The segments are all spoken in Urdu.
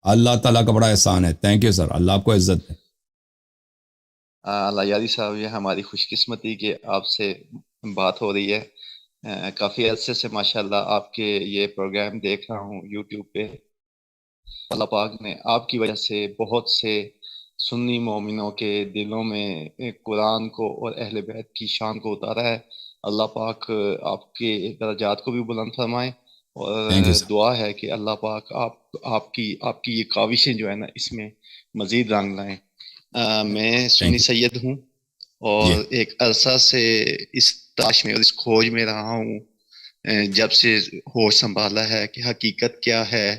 اللہ تعالیٰ کا بڑا احسان ہے. تھینک یو سر, اللہ آپ کو عزت دے. اللہ یاری صاحب، یہ ہماری خوش قسمتی کہ آپ سے بات ہو رہی ہے. کافی عرصے سے ماشاءاللہ آپ کے یہ پروگرام دیکھ رہا ہوں یوٹیوب پہ. اللہ پاک نے آپ کی وجہ سے بہت سے سنی مومنوں کے دلوں میں قرآن کو اور اہل بیت کی شان کو اتارا ہے. اللہ پاک آپ کے درجات کو بھی بلند فرمائے، اور تھینک یو سر. دعا ہے کہ اللہ پاک آپ کی یہ کاوشیں جو ہے نا اس میں مزید رنگ لائیں. میں سنی تھینک یو. سید ہوں، جی. اور ایک عرصہ سے اس تلاش میں اور اس کھوج میں رہا ہوں. جب سے ہوش سنبھالا ہے کہ حقیقت کیا ہے،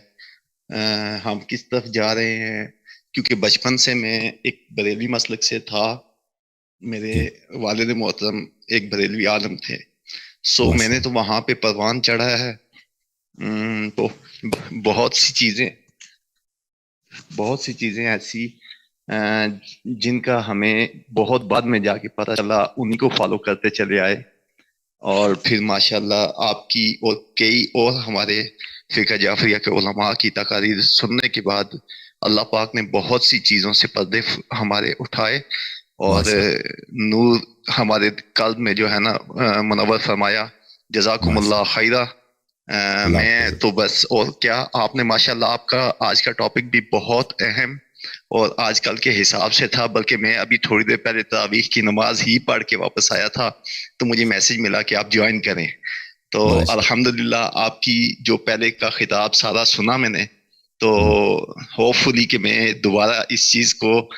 ہم کس طرف جا رہے ہیں. کیونکہ بچپن سے میں ایک بریلوی مسلک سے تھا. میرے جی. والد محترم ایک بریلوی عالم تھے. میں ماشاء نے اللہ. تو وہاں پہ پروان چڑھا ہے. تو بہت سی چیزیں ایسی جن کا ہمیں بہت بعد میں جا کے پتہ چلا، انہی کو فالو کرتے چلے آئے. اور پھر ماشاءاللہ آپ کی اور کئی اور ہمارے فقہ جعفریہ کے علماء کی تقاریر سننے کے بعد اللہ پاک نے بہت سی چیزوں سے پردے ہمارے اٹھائے، اور ماشاء اللہ. نور ہمارے قلب میں جو ہے نا منور فرمایا. جزاکم ماشاء اللہ خیرہ. اللہ. اللہ آپ کو میں عزت. تو بس، اور کیا آپ نے ماشاءاللہ آپ کا آج کا ٹاپک بھی بہت اہم اور آج کل کے حساب سے تھا. بلکہ میں ابھی تھوڑی دیر پہلے تراویح کی نماز ہی پڑھ کے واپس آیا تھا، تو مجھے میسج ملا کہ آپ جوائن کریں. تو ماشاء الحمدللہ آپ کی جو پہلے کا خطاب سارا سنا میں نے، تو اللہ. ہوپ فلی کہ میں دوبارہ اس چیز کو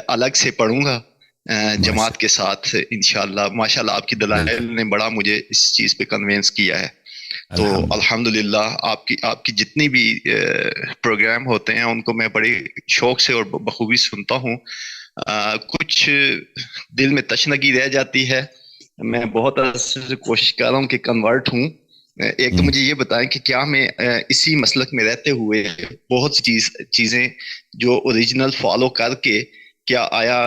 الگ سے پڑھوں گا ماشاء جماعت کے ساتھ انشاءاللہ. ماشاءاللہ آپ کی اللہ. دلائل نے بڑا مجھے اس چیز پہ کنوینس کیا ہے. تو الحمد. الحمدللہ آپ کی جتنی بھی پروگرام ہوتے ہیں ان کو میں بڑے شوق سے اور بخوبی سنتا ہوں. کچھ دل میں تشنگی رہ جاتی ہے. میں بہت عرصے سے کوشش کر رہا ہوں کہ کنورٹ ہوں. ایک تو مجھے یہ بتائیں کہ کیا میں اسی مسلک میں رہتے ہوئے بہت سی چیزیں جو اوریجنل فالو کر کے کیا آیا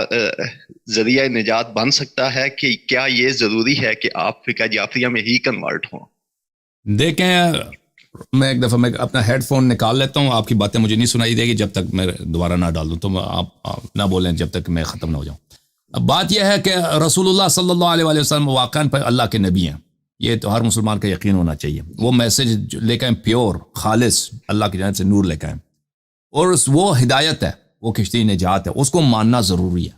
ذریعہ نجات بن سکتا ہے، کہ کیا یہ ضروری ہے کہ آپ فقہ جعفریہ میں ہی کنورٹ ہوں؟ دیکھیں، میں ایک دفعہ میں اپنا ہیڈ فون نکال لیتا ہوں. آپ کی باتیں مجھے نہیں سنائی دے گی جب تک میں دوبارہ نہ ڈال دوں. تو آپ نہ بولیں جب تک میں ختم نہ ہو جاؤں. اب بات یہ ہے کہ رسول اللہ صلی اللہ علیہ وسلم واقعاً پر اللہ کے نبی ہیں. یہ تو ہر مسلمان کا یقین ہونا چاہیے. وہ میسج لے کے آئیں پیور خالص اللہ کی جانب سے نور لے کے آئیں، اور وہ ہدایت ہے، وہ کشتی نجات ہے. اس کو ماننا ضروری ہے.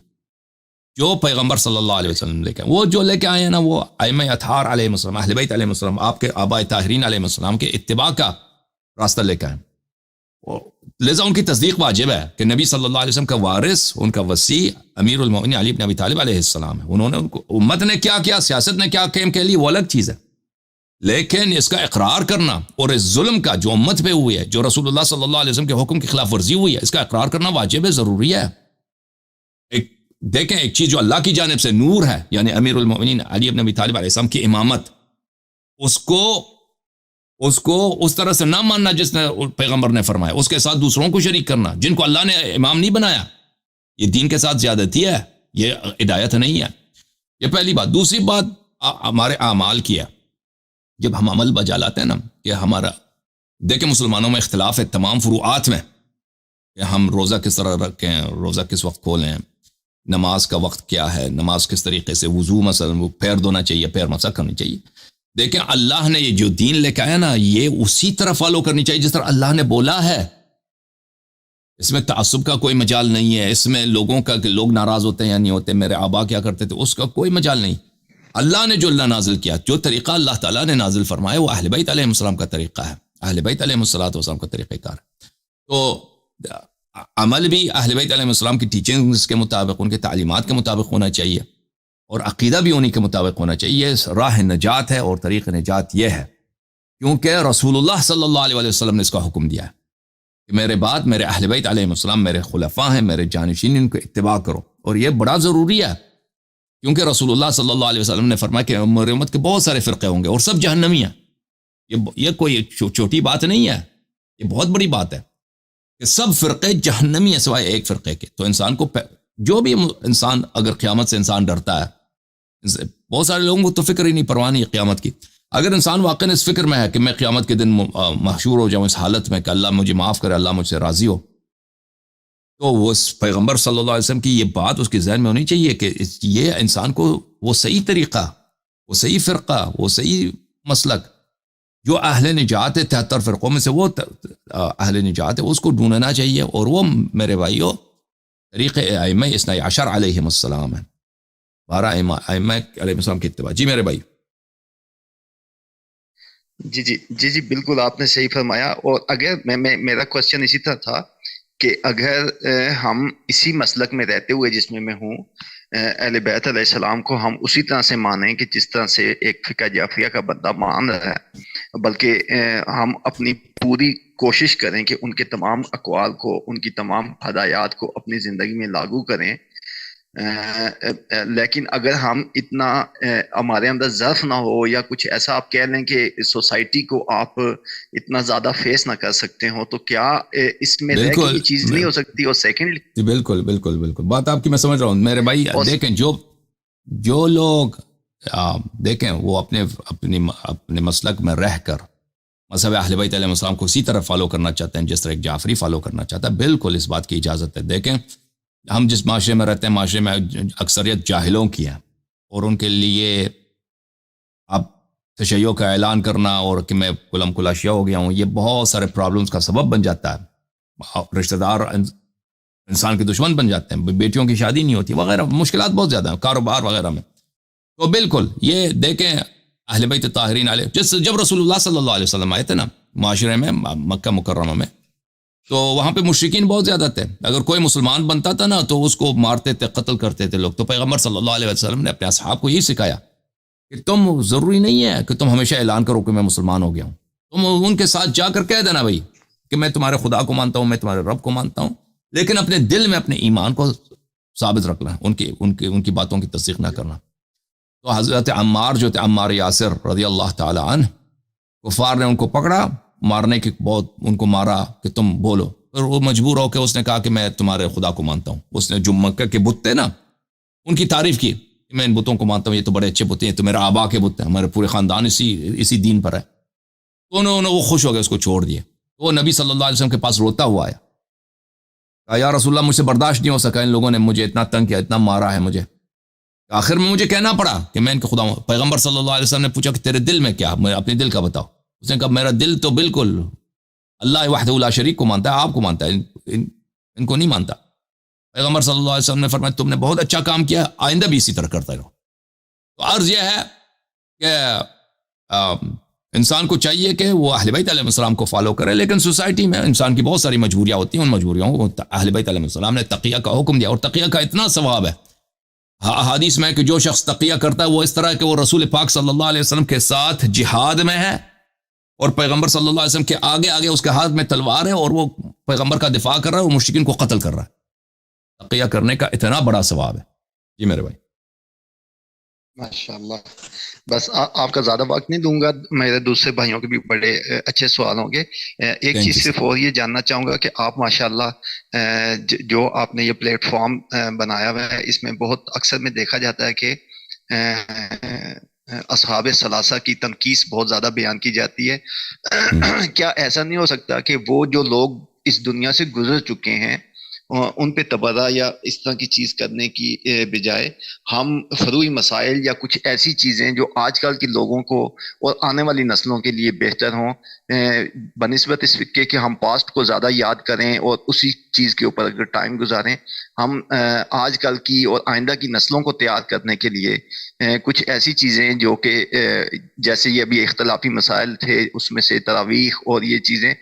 جو پیغمبر صلی اللہ علیہ وسلم لے کے وہ جو لے کے آئے ہیں نا، وہ ائمہ اطہار علیہ السلام، اہل بیت علیہ السلام، آپ کے آباء طاہرین علیہ السلام کے اتباع کا راستہ لے کے آئے. لذا ان کی تصدیق واجب ہے کہ نبی صلی اللہ علیہ وسلم کا وارث، ان کا وصی امیر المؤمنین علی بن ابی طالب علیہ السلام ہے. انہوں نے ان کو، امت نے کیا کیا، سیاست نے کیا کام کے لیے، وہ الگ چیز ہے. لیکن اس کا اقرار کرنا اور اس ظلم کا جو امت پہ ہوئی ہے، جو رسول اللہ صلی اللہ علیہ وسلم کے حکم کی خلاف ورزی ہوئی ہے، اس کا اقرار کرنا واجب ہے، ضروری ہے. دیکھیں، ایک چیز جو اللہ کی جانب سے نور ہے، یعنی امیر المؤمنین علی بن ابی طالب علیہ السلام کی امامت، اس کو اس طرح سے نہ ماننا جس نے پیغمبر نے فرمایا، اس کے ساتھ دوسروں کو شریک کرنا جن کو اللہ نے امام نہیں بنایا، یہ دین کے ساتھ زیادتی ہے، یہ ہدایت نہیں ہے. یہ پہلی بات. دوسری بات ہمارے اعمال کی ہے. جب ہم عمل بجا لاتے ہیں نا کہ ہمارا، دیکھیں مسلمانوں میں اختلاف ہے تمام فروعات میں، کہ ہم روزہ کس طرح رکھیں، روزہ کس وقت کھولیں، نماز کا وقت کیا ہے، نماز کس طریقے سے، وضو مثلا وہ پیر دھونا چاہیے، پیر مسح کرنی چاہیے. دیکھیں اللہ نے یہ جو دین لے کے آیا نا، یہ اسی طرح فالو کرنی چاہیے جس طرح اللہ نے بولا ہے. اس میں تعصب کا کوئی مجال نہیں ہے. اس میں لوگوں کا کہ لوگ ناراض ہوتے ہیں یا نہیں ہوتے، میرے آبا کیا کرتے تھے، اس کا کوئی مجال نہیں. اللہ نے جو اللہ نازل کیا، جو طریقہ اللہ تعالیٰ نے نازل فرمایا، وہ اہل بیت علیہ السلام کا طریقہ ہے، اہل بیت علیہ السلام کا طریقہ کار ہے. تو عمل بھی اہل بیت علیہ السلام کی ٹیچنگز کے مطابق، ان کے تعلیمات کے مطابق ہونا چاہیے، اور عقیدہ بھی انہی کے مطابق ہونا چاہیے. راہ نجات ہے اور طریق نجات یہ ہے، کیونکہ رسول اللہ صلی اللہ علیہ وسلم نے اس کا حکم دیا ہے کہ میرے بعد میرے اہل بیت علیہ السلام میرے خلفاء ہیں، میرے جانشین، ان کو اتباع کرو. اور یہ بڑا ضروری ہے، کیونکہ رسول اللہ صلی اللہ علیہ وسلم نے فرمایا کہ میری امت کے بہت سارے فرقے ہوں گے اور سب جہنمی ہیں. یہ کوئی چھوٹی بات نہیں ہے، یہ بہت بڑی بات ہے کہ سب فرقے جہنمی ہیں سوائے ایک فرقے کے. تو انسان کو، جو بھی انسان، اگر قیامت سے انسان ڈرتا ہے، بہت سارے لوگوں کو تو فکر ہی نہیں، پرواہ نہیں قیامت کی، اگر انسان واقعی اس فکر میں ہے کہ میں قیامت کے دن محشور ہو جاؤں اس حالت میں کہ اللہ مجھے معاف کرے، اللہ مجھ سے راضی ہو، تو وہ پیغمبر صلی اللہ علیہ وسلم کی یہ بات اس کے ذہن میں ہونی چاہیے کہ یہ انسان کو وہ صحیح طریقہ، وہ صحیح فرقہ، وہ صحیح مسلک جو اہل نجات ہے 73 فرقوں میں سے وہ اہل نجات ہے، اس کو ڈھونڈنا چاہیے، اور وہ میرے بھائیو طریق ائمہ اثنی عشر علیہم السلام ہے، 12 ائمہ علیہ السلام کی اتباع۔ جی میرے بھائی۔ جی بالکل آپ نے صحیح فرمایا۔ اور اگر میرا کوشچن اسی طرح تھا کہ اگر ہم اسی مسلک میں رہتے ہوئے جس میں ہوں، اہل بیت علیہ السلام کو ہم اسی طرح سے مانیں کہ جس طرح سے ایک فقہ جعفریہ کا بندہ مان رہا ہے، بلکہ ہم اپنی پوری کوشش کریں کہ ان کے تمام اقوال کو، ان کی تمام ہدایات کو اپنی زندگی میں لاگو کریں، لیکن اگر ہم اتنا ہمارے اندر ضعف نہ ہو یا کچھ ایسا آپ کہہ لیں کہ سوسائٹی کو آپ اتنا زیادہ فیس نہ کر سکتے ہو، تو کیا اس میں رہ کے یہ چیز نہیں ہو سکتی؟ اور سیکنڈلی بالکل بات آپ کی میں سمجھ رہا ہوں میرے بھائی۔ دیکھیں جو لوگ دیکھیں وہ اپنے مسلک میں رہ کر مذہب اہل بیت علیہ السلام کو اسی طرح فالو کرنا چاہتے ہیں جس طرح ایک جعفری فالو کرنا چاہتا ہے، بالکل اس بات کی اجازت ہے۔ دیکھیں ہم جس معاشرے میں رہتے ہیں، معاشرے میں اکثریت جاہلوں کی ہے، اور ان کے لیے اب تشیع کا اعلان کرنا اور کہ میں کلم کلا شیعہ ہو گیا ہوں، یہ بہت سارے پرابلمز کا سبب بن جاتا ہے۔ رشتہ دار انسان کے دشمن بن جاتے ہیں، بیٹیوں کی شادی نہیں ہوتی وغیرہ، مشکلات بہت زیادہ ہیں کاروبار وغیرہ میں۔ تو بالکل یہ دیکھیں اہل بیت طاہرین علیہ، جب رسول اللہ صلی اللہ علیہ وسلم آئے تھے نا معاشرے میں مکہ مکرمہ میں، تو وہاں پہ مشرکین بہت زیادہ تھے۔ اگر کوئی مسلمان بنتا تھا نا تو اس کو مارتے تھے، قتل کرتے تھے لوگ۔ تو پیغمبر صلی اللہ علیہ وسلم نے اپنے اصحاب کو یہی سکھایا کہ تم ضروری نہیں ہے کہ تم ہمیشہ اعلان کرو کہ میں مسلمان ہو گیا ہوں، تم ان کے ساتھ جا کر کہہ دینا بھائی کہ میں تمہارے خدا کو مانتا ہوں، میں تمہارے رب کو مانتا ہوں، لیکن اپنے دل میں اپنے ایمان کو ثابت رکھنا، ان کی باتوں کی تصدیق نہ کرنا۔ تو حضرت عمار جو تھے، عمار یاسر رضی اللہ تعالی عنہ، کفار نے ان کو پکڑا، مارنے کی بہت ان کو مارا کہ تم بولو، اور وہ مجبور ہو کے اس نے کہا کہ میں تمہارے خدا کو مانتا ہوں۔ اس نے جو مکہ کے بت تھے نا ان کی تعریف کی کہ میں ان بتوں کو مانتا ہوں، یہ تو بڑے اچھے بت ہیں، یہ تو میرے آبا کے بت ہیں، ہمارے پورے خاندان اسی دین پر ہے۔ تو انہوں نے وہ خوش ہو گئے، اس کو چھوڑ دیے۔ تو وہ نبی صلی اللہ علیہ وسلم کے پاس روتا ہوا آیا، کہا یا رسول اللہ مجھ سے برداشت نہیں ہو سکا، ان لوگوں نے مجھے اتنا تنگ کیا، اتنا مارا ہے مجھے، آخر میں مجھے کہنا پڑا کہ میں ان کے خدا ہوں۔ پیغمبر صلی اللہ علیہ وسلم نے پوچھا کہ تیرے دل میں کیا، میں اپنے دل کا بتاؤ۔ اس نے کہا میرا دل تو بالکل اللہ وحدہ لا شریک کو مانتا ہے، آپ کو مانتا ہے، ان کو نہیں مانتا۔ پیغمبر صلی اللہ علیہ وسلم نے فرمایا تم نے بہت اچھا کام کیا، آئندہ بھی اسی طرح کرتے رہو۔ تو عرض یہ ہے کہ انسان کو چاہیے کہ وہ اہل بیت علیہ السلام کو فالو کرے، لیکن سوسائٹی میں انسان کی بہت ساری مجبوریاں ہوتی ہیں، ان مجبوریوں کو اہل بیت علیہ السلام نے تقیہ کا حکم دیا، اور تقیہ کا اتنا ثواب ہے حدیث میں کہ جو شخص تقیہ کرتا ہے وہ اس طرح کہ وہ رسول پاک صلی اللہ علیہ وسلم کے ساتھ جہاد میں ہے، اور پیغمبر صلی اللہ علیہ وسلم کے آگے اس کے ہاتھ میں تلوار ہے، اور وہ پیغمبر کا دفاع کر رہا ہے اور مشرکین کو قتل کر رہا ہے۔ تقیہ کرنے کا اتنا بڑا ثواب ہے۔ جی میرے بھائی۔ ماشاءاللہ، بس آپ کا زیادہ وقت نہیں دوں گا، میرے دوسرے بھائیوں کے بھی بڑے اچھے سوال ہوں گے۔ ایک چیز صرف اور یہ جاننا چاہوں گا کہ آپ ماشاءاللہ جو آپ نے یہ پلیٹ فارم بنایا ہوا ہے، اس میں بہت اکثر میں دیکھا جاتا ہے کہ اصحاب ثلاثہ کی تنقیص بہت زیادہ بیان کی جاتی ہے۔ کیا ایسا نہیں ہو سکتا کہ وہ جو لوگ اس دنیا سے گزر چکے ہیں ان پہ تبرہ یا اس طرح کی چیز کرنے کی بجائے ہم فروعی مسائل یا کچھ ایسی چیزیں جو آج کل کے لوگوں کو اور آنے والی نسلوں کے لیے بہتر ہوں، بنسبت اس کے کہ ہم پاسٹ کو زیادہ یاد کریں اور اسی چیز کے اوپر اگر ٹائم گزاریں، ہم آج کل کی اور آئندہ کی نسلوں کو تیار کرنے کے لیے کچھ ایسی چیزیں جو کہ جیسے یہ ابھی اختلافی مسائل تھے، اس میں سے تراویح اور یہ چیزیں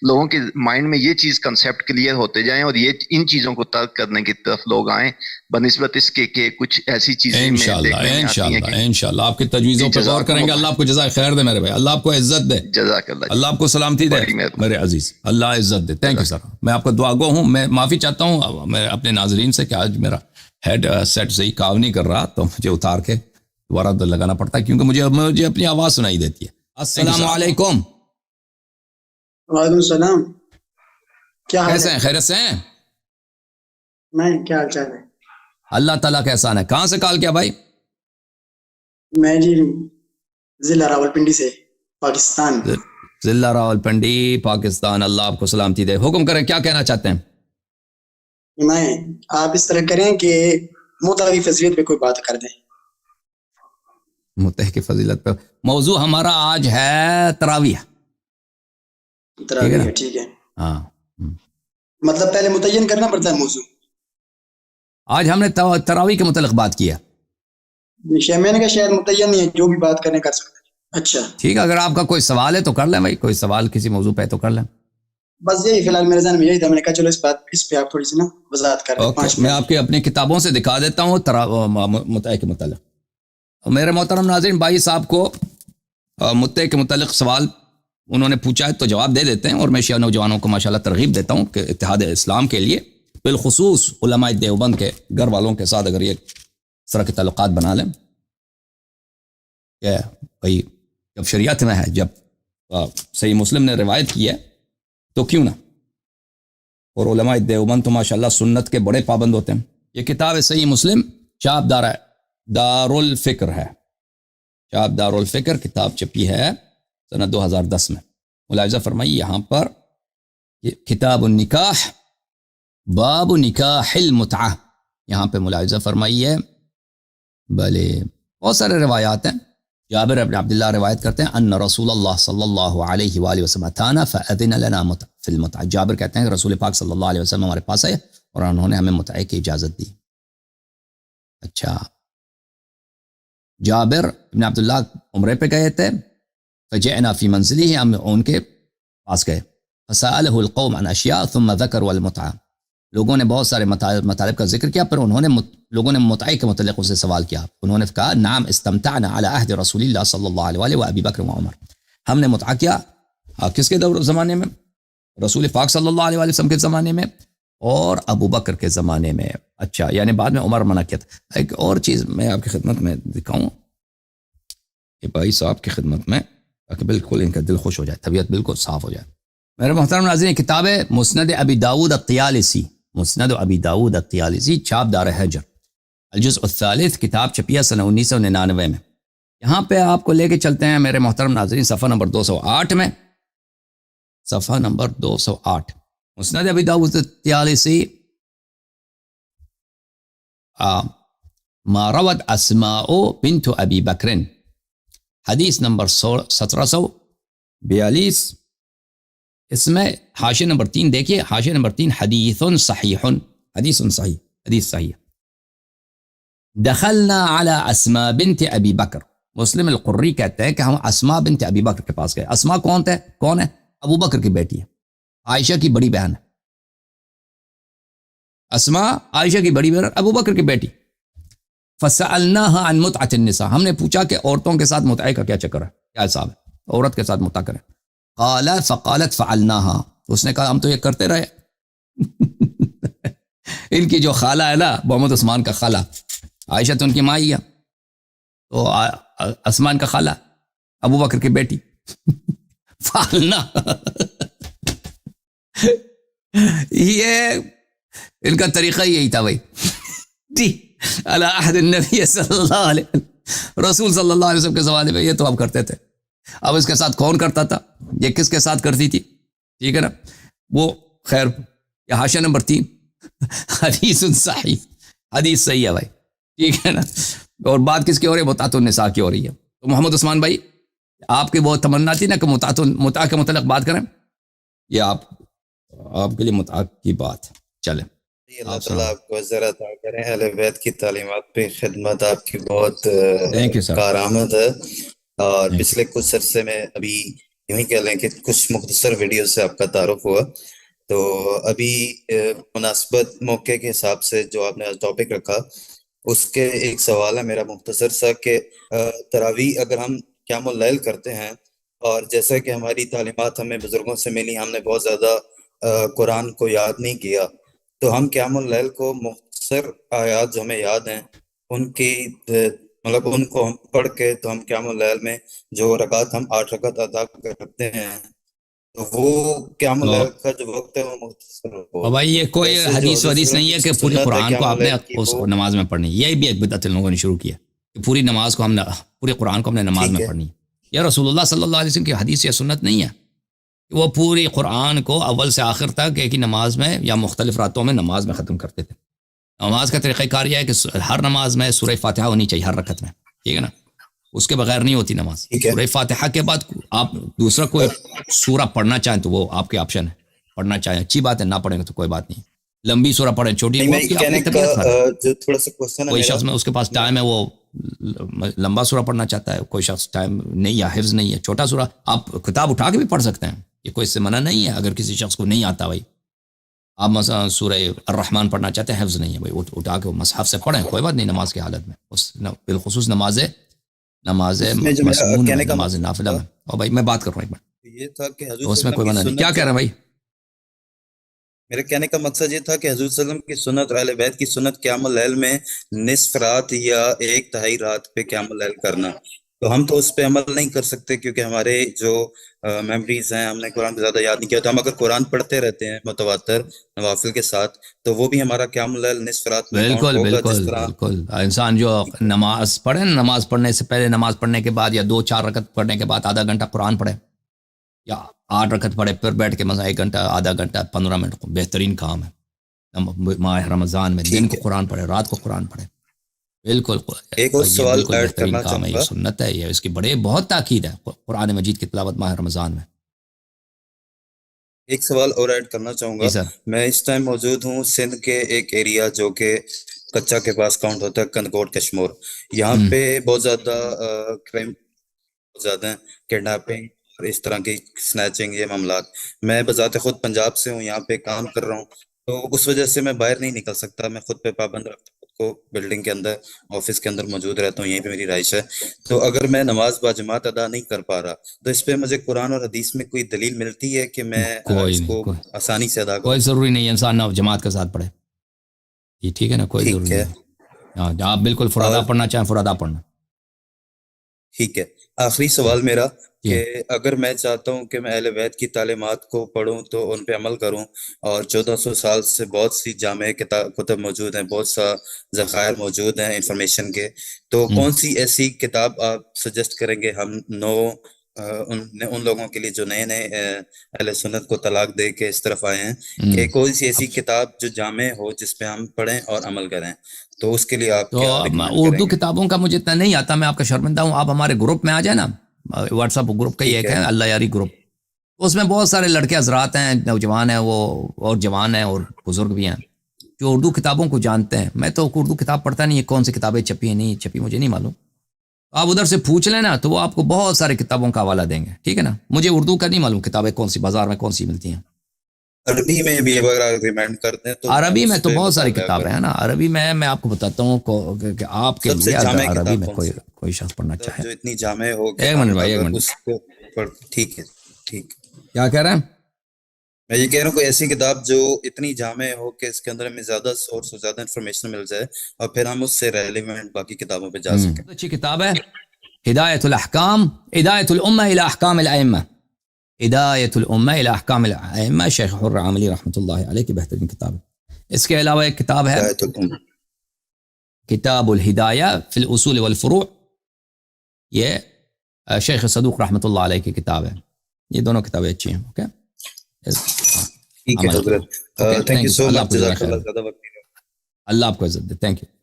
لوگوں کے مائنڈ میں یہ چیز کنسیپٹ کلیئر ہوتے جائیں اور یہ ان چیزوں کو ترک کرنے کی طرف لوگ آئیں، بنسبت اس کے کہ کچھ ایسی چیزیں انشاءاللہ آپ کی تجویزوں پر غور کریں گے۔ اللہ آپ کو جزائے خیر دے میرے بھائی، اللہ آپ کو عزت دے، جزاک اللہ، اللہ آپ کو سلامتی دے میرے عزیز، اللہ عزت دے۔ تھینک یو سر، میں آپ کا دعا گو ہوں۔ میں معافی چاہتا ہوں میں اپنے ناظرین سے کہ آج میرا ہیڈ سیٹ صحیح کام نہیں کر رہا، تو مجھے اتار کے دوبارہ لگانا پڑتا ہے کیونکہ مجھے اپنی آواز سنائی دیتی ہے۔ السلام علیکم۔ وعلیکم السلام، کیا کیسے ہیں؟ خیریت سے ہیں؟ میں کیا حال چال ہے؟ اللہ تعالیٰ کا احسان ہے۔ کہاں سے کال کیا بھائی؟ میں جی ضلع راولپنڈی سے پاکستان. ضلع راولپنڈی پاکستان. اللہ آپ کو سلامتی دے. حکم کریں, کیا کہنا چاہتے ہیں؟ میں آپ اس طرح کریں کہ متع کی فضیلت پہ کوئی بات کر دیں. متع کی فضیلت پہ موضوع ہمارا آج ہے تراویح. تراویح, ٹھیک ہے. ہاں, مطلب پہلے متعین کرنا پڑتا ہے موضوع. آج ہم نے تراویح کے متعلق بات کیا. میں نے کہا شاید متعین نہیں ہے, جو بھی بات کرنے کر سکتے ہیں. اچھا ٹھیک ہے, اگر آپ کا کوئی سوال ہے تو کر لیں بھائی, کوئی سوال کسی موضوع پہ تو کر لیں. بس یہی فی الحال میرے ذہن میں یہی تھا, میں نے کہا چلو اس پہ آپ تھوڑی سی نا وضاحت کر دیں. اوکے, میں آپ کے اپنی کتابوں سے دکھا دیتا ہوں متع کے متعلق. میرے محترم ناظرین, بھائی صاحب کو متع کے متعلق سوال انہوں نے پوچھا ہے تو جواب دے دیتے ہیں, اور میں شیعہ نوجوانوں کو ماشاءاللہ ترغیب دیتا ہوں کہ اتحاد اسلام کے لیے بالخصوص علماء دیوبند کے گھر والوں کے ساتھ اگر یہ اس طرح کے تعلقات بنا لیں کہ بھئی جب شریعت میں ہے, جب صحیح مسلم نے روایت کی ہے تو کیوں نہ. اور علماء دیوبند تو ماشاءاللہ سنت کے بڑے پابند ہوتے ہیں. یہ کتاب صحیح مسلم چاپ دارالفکر ہے, چاپ دارالفکر کتاب چھپی ہے سنہ 2010 میں. ملاحظہ فرمائی یہاں پر یہ کتاب النکاح باب نکاح المتعہ, یہاں پہ ملاحظہ فرمائی ہے. بھلے بہت سارے روایات ہیں. جابر ابن عبداللہ روایت کرتے ہیں ان رسول اللہ صلی اللہ علیہ وآلہ وسلم اتانا فاذن لنا فی المتعہ. جابر کہتے ہیں کہ رسول پاک صلی اللہ علیہ وسلم ہمارے پاس آئے اور انہوں نے ہمیں متعہ کی اجازت دی. اچھا, جابر ابن عبداللہ عمرے پہ گئے تھے, فجئنا فی منزلی, ہم ان کے پاس گئے. فسألہ القوم عن اشیاء ثم ذکروا المتعہ, لوگوں نے بہت سارے مطالب کا ذکر کیا, پھر لوگوں نے متعہ کے متعلق اس سے سوال کیا. انہوں نے کہا نعم استمتعنا علی عہد رسول اللہ صلی اللہ علیہ وآلہ وابی بکر وعمر, ہم نے متعہ کیا کس کے زمانے میں؟ رسول پاک صلی اللہ علیہ وسلم کے زمانے میں اور ابو بکر کے زمانے میں. اچھا, یعنی بعد میں عمر منع کیا تھا. ایک اور چیز میں آپ کی خدمت میں دکھاؤں کہ بھائی صاحب کی خدمت میں, تاکہ بالکل ان کا دل خوش ہو جائے, طبیعت بالکل صاف ہو جائے. میرے محترم ناظرین, کتاب ہے مسند ابی داود الطیالسی, مسند ابی داود الطیالسی, چھاپ دار حجر, الجزء الثالث, کتاب چھپی ہے سنہ 1999 میں. یہاں پہ آپ کو لے کے چلتے ہیں میرے محترم ناظرین صفحہ نمبر 208 میں, صفحہ نمبر 208, مسند ابی داود الطیالسی, ما روت اسماء بنت ابی بکر, حدیث نمبر 1742. اس میں حاشیہ نمبر 3 دیکھیے, حاشیہ نمبر 3, حدیث صحیح, حدیث صحیح, حدیث صحیح. دخلنا على اسماء بنت ابی بکر, مسلم القری کہتے ہیں کہ ہم اسماء بنت ابی بکر کے پاس گئے. اسماء کون ہے؟ ابو بکر کی بیٹی ہے, عائشہ کی بڑی بہن ہے. اسماء عائشہ کی بڑی بہن, ابو بکر کی بیٹی. فسألناها عن متعة النساء, ہم نے پوچھا کہ عورتوں کے ساتھ متعہ کا کیا چکر ہے, کیا حساب ہے, عورت کے ساتھ متعہ کریں. فقالت فعلناها, اس نے کہا ہم تو یہ کرتے رہے. ان کی جو خالہ ہے نا, محمد عثمان کا خالہ, عائشہ تو ان کی ماں ہی ہے, تو عثمان کا خالہ ابو بکر کی بیٹی. فعلنا یہ ان کا طریقہ یہی تھا بھائی. علی عہد النبی صلی اللہ علیہ وسلم, رسول صلی اللہ علیہ وسلم کے زمانے میں یہ تو ہم کرتے تھے. اب اس کے ساتھ کون کرتا تھا, یہ کس کے ساتھ کرتی تھی, ٹھیک ہے نا, وہ خیر. یہ حاشیہ نمبر 3, حدیث صحیح, حدیث صحیح ہے بھائی, ٹھیک ہے نا. اور بات کس کی ہو رہی ہے؟ متعۃ النساء کی ہو رہی ہے. تو محمد عثمان بھائی, آپ کی بہت تمنا تھی نا کہ متعہ کے متعلق بات کریں, یہ آپ کے لیے متعہ کی بات. چلیں, اللہ تعالیٰ آپ کو عزت عطا کریں. اہل بیت کی تعلیمات پہ خدمت آپ کی بہت کارآمد ہے, اور پچھلے کچھ عرصے میں ابھی یوں ہی کہہ لیں کہ کچھ مختصر ویڈیو سے آپ کا تعارف ہوا. تو ابھی مناسبت موقع کے حساب سے جو آپ نے آج ٹاپک رکھا, اس کے ایک سوال ہے میرا مختصر سا, کہ تراویح اگر ہم قیام اللیل کرتے ہیں, اور جیسا کہ ہماری تعلیمات ہمیں بزرگوں سے ملی, ہم نے بہت زیادہ قرآن کو یاد نہیں کیا, تو ہم قیام اللیل کو مختصر آیات جو ہمیں یاد ہیں ان کی مطلب ان کو ہم پڑھ کے, تو ہم قیام اللیل میں جو رکعت ہم 8 رکعت ادا کرتے ہیں, تو وہ قیام اللیل کا جو وقت ہے وہ مختصر ہو. بھائی یہ کوئی حدیث ودیث نہیں ہے کہ پوری قرآن کو آپ نے اس نماز میں پڑھنی. یہ بھی ایک بدعت لوگوں نے شروع کیا کہ پوری نماز کو ہم پورے قرآن کو ہم نے نماز میں پڑھنی. یہ رسول اللہ صلی اللہ علیہ وسلم کی حدیث یا سنت نہیں ہے. وہ پوری قرآن کو اول سے آخر تک ایک ہی نماز میں یا مختلف راتوں میں نماز میں ختم کرتے تھے. نماز کا طریقہ کار یہ ہے کہ ہر نماز میں سورہ فاتحہ ہونی چاہیے ہر رکعت میں, ٹھیک ہے نا, اس کے بغیر نہیں ہوتی نماز. سورہ فاتحہ کے بعد آپ دوسرا کوئی سورہ پڑھنا چاہیں تو وہ آپ کے آپشن ہے, پڑھنا چاہیں اچھی بات ہے, نہ پڑھیں گے تو کوئی بات نہیں. لمبی سورہ پڑھیں, چھوٹی کوئی شخص میں اس کے پاس ٹائم ہے وہ لمبا سورہ پڑھنا چاہتا ہے, کوئی شخص ٹائم نہیں یا حفظ نہیں ہے, چھوٹا سورہ آپ کتاب اٹھا کے بھی پڑھ سکتے ہیں, یہ کوئی اس سے منع نہیں ہے. اگر کسی شخص کو نہیں آتا بھائی, آپ مثلا سورہ الرحمن پڑھنا چاہتے ہیں, حفظ نہیں ہے بھائی, وہ اٹھا کے مصحف سے پڑھیں, کوئی بات نہیں نماز کی حالت میں, بالخصوص نماز مسنون میں, نماز نافلہ میں. اور بھائی میں بات کر رہا ہوں ایک بار, یہ تھا کہ اس میں کوئی منع نہیں. کیا کہہ رہے ہیں بھائی؟ میرے کہنے کا مقصد یہ تھا کہ حضور صلی اللہ علیہ وسلم کی سنت اور اہل بیت کی سنت قیام اللیل میں نصف رات یا ایک تہائی رات پہ قیام اللیل کرنا, تو ہم تو اس پہ عمل نہیں کر سکتے کیونکہ ہمارے جو میموریز ہیں, ہم نے قرآن کو زیادہ یاد نہیں کیا. تو ہم اگر قرآن پڑھتے رہتے ہیں متواتر نوافل کے ساتھ, تو وہ بھی ہمارا قیام اللیل نصف رات میں بالکل بالکل بالکل. انسان جو نماز پڑھے, نماز پڑھنے سے پہلے, نماز پڑھنے کے بعد, یا 2-4 رکعت پڑھنے کے بعد آدھا گھنٹہ قرآن پڑھے, یا 8 رکعت پڑھے, پھر بیٹھ کے مثلا 1 گھنٹہ, آدھا گھنٹہ, 15 منٹ, بہترین کام ہے. ماہ رمضان میں دن کو قرآن پڑھے, رات کو قرآن پڑھے, بالکل. ایک اور سوال ایڈ بہترین کرنا کام ہے, یہ سنت ہے, یہ اس کی بہت تاکید ہے قرآن مجید کی تلاوت ماہ رمضان میں. ایک سوال اور ایڈ کرنا چاہوں گا. میں اس ٹائم موجود ہوں سندھ کے ایک ایریا جو کہ کچا کے پاس کاؤنٹ ہوتا ہے, کندکوٹ کشمور. یہاں پہ بہت زیادہ کرائم زیادہ ہیں, کڈنیپنگ اور اس طرح کی سنیچنگ, یہ معاملات. میں بذات خود پنجاب سے ہوں, یہاں پہ کام کر رہا ہوں, تو اس وجہ سے میں باہر نہیں نکل سکتا. میں خود پہ پابند رکھتا ہوں کو, بلڈنگ کے اندر, آفس کے اندر موجود رہتا ہوں, یہیں پہ میری رہائش ہے. تو اگر میں نماز باجماعت ادا نہیں کر پا رہا, تو اس پہ مجھے قرآن اور حدیث میں کوئی دلیل ملتی ہے کہ میں اس کو آسانی سے ادا کروں؟ کوئی ضروری نہیں انسان نہ جماعت کے ساتھ پڑھے, یہ ٹھیک ہے نا, کوئی ضروری نہیں. آپ بالکل فرادا پڑھنا چاہیں فرادا پڑھنا. ٹھیک ہے. آخری سوال میرا کہ اگر میں چاہتا ہوں کہ میں اہل بیت کی تعلیمات کو پڑھوں تو ان پہ عمل کروں, اور 1400 سال سے بہت سی جامع کتب موجود ہیں, بہت سا ذخائر موجود ہیں انفارمیشن کے, تو کون سی ایسی کتاب آپ سجیسٹ کریں گے ہم ان لوگوں کے لیے جو نئے اہل سنت کو طلاق دے کے اس طرف آئے ہیں, کہ کوئی سی ایسی کتاب جو جامع ہو جس پہ ہم پڑھیں اور عمل کریں؟ تو اس کے لیے آپ کیا ریکمینڈ کریں گے؟ اردو کتابوں کا مجھے اتنا نہیں آتا, میں آپ کا شرمندہ ہوں. آپ ہمارے گروپ میں آ جائیں نا, واٹس ایپ گروپ کا ہی ایک ہے اللہ یاری گروپ, اس میں بہت سارے لڑکے حضرات ہیں, نوجوان ہیں وہ, اور جوان ہیں اور بزرگ بھی ہیں جو اردو کتابوں کو جانتے ہیں. میں تو اردو کتاب پڑھتا نہیں ہے, کون سی کتابیں چھپی ہیں نہیں چھپی مجھے نہیں معلوم. آپ ادھر سے پوچھ لیں نا تو وہ آپ کو بہت سارے کتابوں کا حوالہ دیں گے, ٹھیک ہے نا. مجھے اردو کا نہیں معلوم کتابیں کون سی بازار میں کون سی ملتی ہیں. عربی میں بھی اگر ریکمینڈ کرتے ہیں تو عربی میں تو بہت ساری کتابیں ہیں نا. عربی میں آپ کو بتاتا ہوں کہ آپ کے لیے عربی میں کوئی شخص پڑھنا چاہے جو اتنی جامع ہو. ایک منٹ بھائی, ایک منٹ. ٹھیک ہے, ٹھیک. کیا کہہ رہے ہیں؟ میں یہ کہہ رہا ہوں کوئی ایسی کتاب جو اتنی جامع ہو کہ اس کے اندر ہمیں زیادہ سورس اور زیادہ انفارمیشن مل جائے, اور پھر ہم اس سے ریلیونٹ باقی کتابوں پہ جا سکیں. اچھی کتاب ہے ہدایت الاحکام, ہدایت الامہ الی احکام الائمہ, ہدایت الامہ الی احکام الائمہ, شیخ حر عاملی رحمۃ اللہ علیہ کی بہترین کتاب ہے. اس کے علاوہ ایک کتاب ہے کتاب الہدایہ فی الاصول والفروع, یہ شیخ صدوق رحمۃ اللہ علیہ کی کتاب ہے. یہ دونوں کتابیں اچھی ہیں. اوکے, ٹھیک ہے حضرت, تھینک یو سو مچ, جزاک اللہ. اللہ آپ کو عزت دے. Thank you.